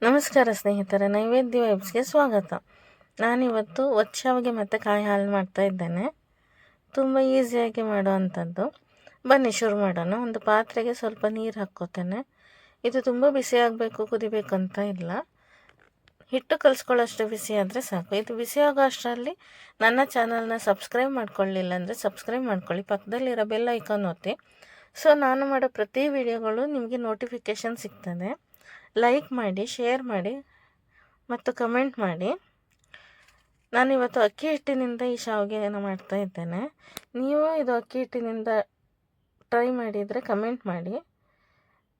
ನಮಸ್ಕಾರ ಸ್ನೇಹಿತರೆ, ನೈವೇದ್ಯ ವೈಬ್ಸ್ಗೆ ಸ್ವಾಗತ. ನಾನಿವತ್ತು ಒಚ್ಚಾವಿಗೆ ಮತ್ತು ಕಾಯಿ ಹಾಲು ಮಾಡ್ತಾ ಇದ್ದೇನೆ. ತುಂಬ ಈಸಿಯಾಗಿ ಮಾಡುವಂಥದ್ದು. ಬನ್ನಿ ಶುರು ಮಾಡೋಣ. ಒಂದು ಪಾತ್ರೆಗೆ ಸ್ವಲ್ಪ ನೀರು ಹಾಕ್ಕೋತೇನೆ. ಇದು ತುಂಬ ಬಿಸಿ ಆಗಬೇಕು, ಕುದಿಬೇಕು ಅಂತ ಇಲ್ಲ. ಹಿಟ್ಟು ಕಲಿಸ್ಕೊಳ್ಳೋಷ್ಟು ಬಿಸಿ ಆದರೆ ಸಾಕು. ಇದು ಬಿಸಿ ಆಗೋ ಅಷ್ಟರಲ್ಲಿ ನನ್ನ ಚಾನಲ್ನ ಸಬ್ಸ್ಕ್ರೈಬ್ ಮಾಡ್ಕೊಳ್ಳಿಲ್ಲ ಅಂದರೆ ಸಬ್ಸ್ಕ್ರೈಬ್ ಮಾಡ್ಕೊಳ್ಳಿ. ಪಕ್ಕದಲ್ಲಿರೋ ಬೆಲ್ ಐಕಾನ್ ಒತ್ತಿ. ಸೊ ನಾನು ಮಾಡೋ ಪ್ರತಿ ವಿಡಿಯೋಗಳು ನಿಮಗೆ ನೋಟಿಫಿಕೇಷನ್ ಸಿಗ್ತದೆ. ಲೈಕ್ ಮಾಡಿ, ಶೇರ್ ಮಾಡಿ ಮತ್ತು ಕಮೆಂಟ್ ಮಾಡಿ. ನಾನಿವತ್ತು ಅಕ್ಕಿ ಹಿಟ್ಟಿನಿಂದ ಈ ಶಾವಿಗೆಯನ್ನು ಮಾಡ್ತಾ ಇದ್ದೇನೆ. ನೀವು ಇದು ಅಕ್ಕಿ ಹಿಟ್ಟಿನಿಂದ ಟ್ರೈ ಮಾಡಿದರೆ ಕಮೆಂಟ್ ಮಾಡಿ.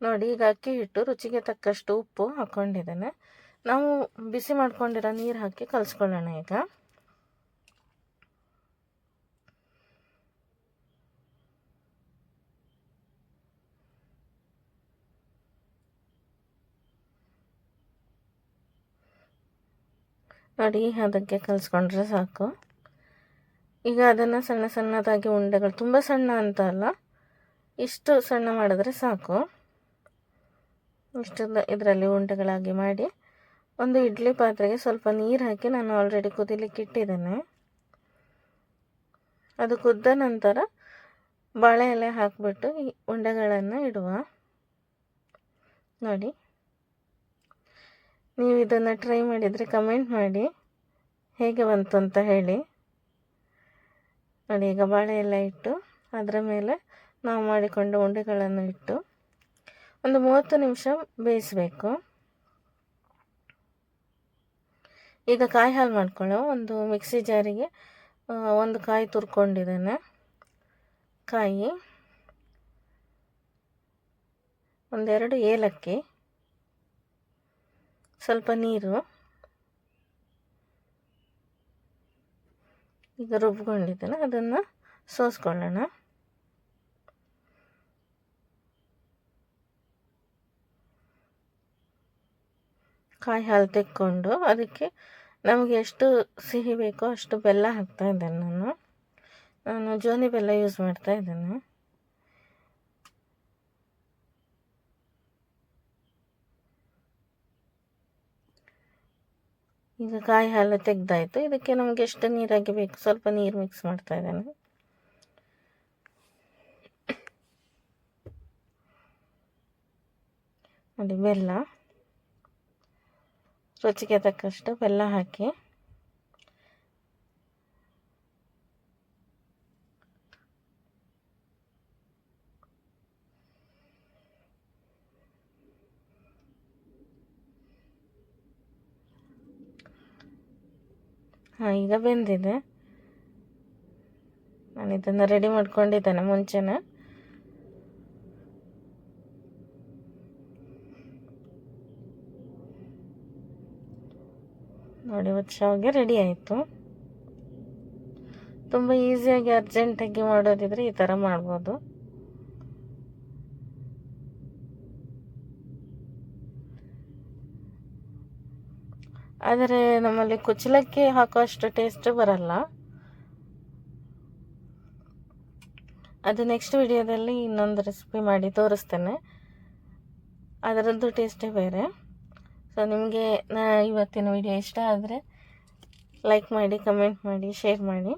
ನೋಡಿ, ಈಗ ಅಕ್ಕಿ ಹಿಟ್ಟು ರುಚಿಗೆ ತಕ್ಕಷ್ಟು ಉಪ್ಪು ಹಾಕ್ಕೊಂಡಿದ್ದೇನೆ. ನಾವು ಬಿಸಿ ಮಾಡ್ಕೊಂಡಿರೋ ನೀರು ಹಾಕಿ ಕಲಿಸ್ಕೊಳ್ಳೋಣ. ಈಗ ನೋಡಿ, ಅದಕ್ಕೆ ಕಲಿಸ್ಕೊಂಡ್ರೆ ಸಾಕು. ಈಗ ಅದನ್ನು ಸಣ್ಣ ಸಣ್ಣದಾಗಿ ಉಂಡೆಗಳು, ತುಂಬ ಸಣ್ಣ ಅಂತ ಅಲ್ಲ, ಇಷ್ಟು ಸಣ್ಣ ಮಾಡಿದ್ರೆ ಸಾಕು. ಇಷ್ಟು ಇದರಲ್ಲಿ ಉಂಡೆಗಳಾಗಿ ಮಾಡಿ ಒಂದು ಇಡ್ಲಿ ಪಾತ್ರೆಗೆ ಸ್ವಲ್ಪ ನೀರು ಹಾಕಿ ನಾನು ಆಲ್ರೆಡಿ ಕುದಿಲಿಕ್ಕೆ ಇಟ್ಟಿದ್ದೇನೆ. ಅದು ಕುದ್ದ ನಂತರ ಬಾಳೆ ಎಲೆ ಹಾಕಿಬಿಟ್ಟು ಈ ಉಂಡೆಗಳನ್ನು ಇಡುವ. ನೋಡಿ, ನೀವು ಇದನ್ನು ಟ್ರೈ ಮಾಡಿದರೆ ಕಮೆಂಟ್ ಮಾಡಿ ಹೇಗೆ ಬಂತು ಅಂತ ಹೇಳಿ. ನೋಡಿ, ಈಗ ಬಾಳೆ ಎಲೆ ಇಟ್ಟು ಅದರ ಮೇಲೆ ನಾವು ಮಾಡಿಕೊಂಡ ಉಂಡೆಗಳನ್ನು ಇಟ್ಟು ಒಂದು 30 ನಿಮಿಷ ಬೇಯಿಸಬೇಕು. ಈಗ ಕಾಯಿ ಹಾಲು ಮಾಡ್ಕೊಳ್ಳೋ. ಒಂದು ಮಿಕ್ಸಿ ಜಾರಿಗೆ ಒಂದು ಕಾಯಿ ತುರ್ಕೊಂಡಿದ್ದೇನೆ. ಕಾಯಿ, ಒಂದೆರಡು ಏಲಕ್ಕಿ, ಸ್ವಲ್ಪ ನೀರು, ಈಗ ರುಬ್ಕೊಂಡಿದ್ದೇನೆ, ಅದನ್ನು ಸೋಸ್ಕೊಳ್ಳೋಣ. ಕಾಯಿ ಹಾಲು ತೆಕ್ಕೊಂಡು ಅದಕ್ಕೆ ನಮಗೆ ಎಷ್ಟು ಸಿಹಿ ಬೇಕೋ ಅಷ್ಟು ಬೆಲ್ಲ ಹಾಕ್ತಾ ಇದ್ದೇನೆ. ನಾನು ಜೋನಿ ಬೆಲ್ಲ ಯೂಸ್ ಮಾಡ್ತಾ ಇದ್ದೇನೆ. ಈಗ ಕಾಯಿ ಹಾಲು ತೆಗೆದಾಯಿತು. ಇದಕ್ಕೆ ನಮಗೆ ಎಷ್ಟು ನೀರಾಗಿ ಬೇಕು ಸ್ವಲ್ಪ ನೀರು ಮಿಕ್ಸ್ ಮಾಡ್ತಾ ಇದ್ದೇನೆ. ನೋಡಿ, ಬೆಲ್ಲ, ರುಚಿಗೆ ತಕ್ಕಷ್ಟು ಬೆಲ್ಲ ಹಾಕಿ ಈಗ ಬೆಂದಿದೆ. ನಾನು ಇದನ್ನು ರೆಡಿ ಮಾಡ್ಕೊಂಡಿದ್ದೇನೆ ಮುಂಚೆನೇ. ನೋಡಿ, ಶಾವಿಗೆ ರೆಡಿ ಆಯಿತು. ತುಂಬ ಈಸಿಯಾಗಿ ಅರ್ಜೆಂಟಾಗಿ ಮಾಡೋದಿದ್ರೆ ಈ ಥರ ಮಾಡ್ಬೋದು. ಆದರೆ ನಮ್ಮಲ್ಲಿ ಕುಚ್ಚಲಕ್ಕಿ ಹಾಕೋ ಅಷ್ಟು ಟೇಸ್ಟ್ ಬರಲ್ಲ. ಅದು ನೆಕ್ಸ್ಟ್ ವಿಡಿಯೋದಲ್ಲಿ ಇನ್ನೊಂದು ರೆಸಿಪಿ ಮಾಡಿ ತೋರಿಸ್ತೇನೆ. ಅದರದ್ದು ಟೇಸ್ಟೇ ಬೇರೆ. ಸೊ ನಿಮಗೆ ಇವತ್ತಿನ ವಿಡಿಯೋ ಇಷ್ಟ ಆದರೆ ಲೈಕ್ ಮಾಡಿ, ಕಮೆಂಟ್ ಮಾಡಿ, ಶೇರ್ ಮಾಡಿ.